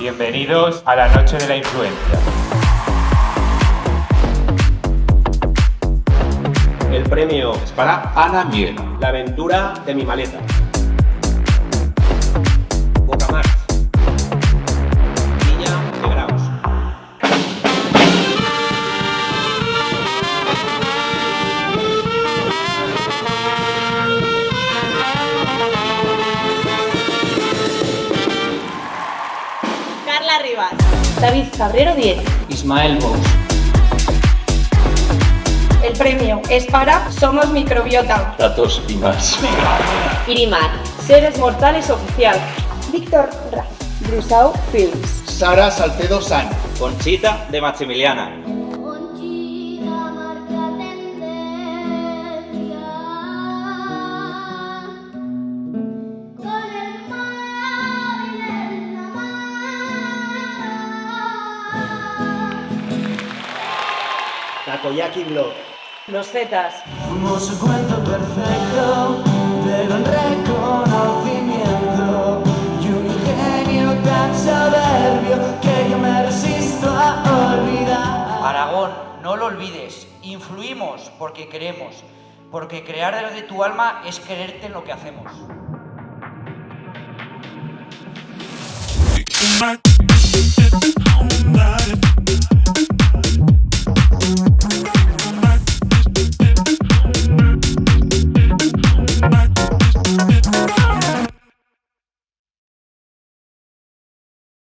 Bienvenidos a la Noche de la Influencia. El premio es para Ana Miel. La aventura de mi maleta. Bocamart. Villa de Graus. Carla Rivas. David Cabrero 10. Ismael Bous. El premio es para Somos Microbiota. Datos y más. Irimar. Seres Mortales Oficial. Víctor Ra. Brusau Films. Sara Salcedo San. Conchita de Maximiliana. Takoyaki Blog. Los Zetas. Fuimos un cuento perfecto de gran reconocimiento y un ingenio tan soberbio que yo me resisto a olvidar. Aragón, no lo olvides, influimos porque queremos, porque crear desde tu alma es quererte en lo que hacemos. It's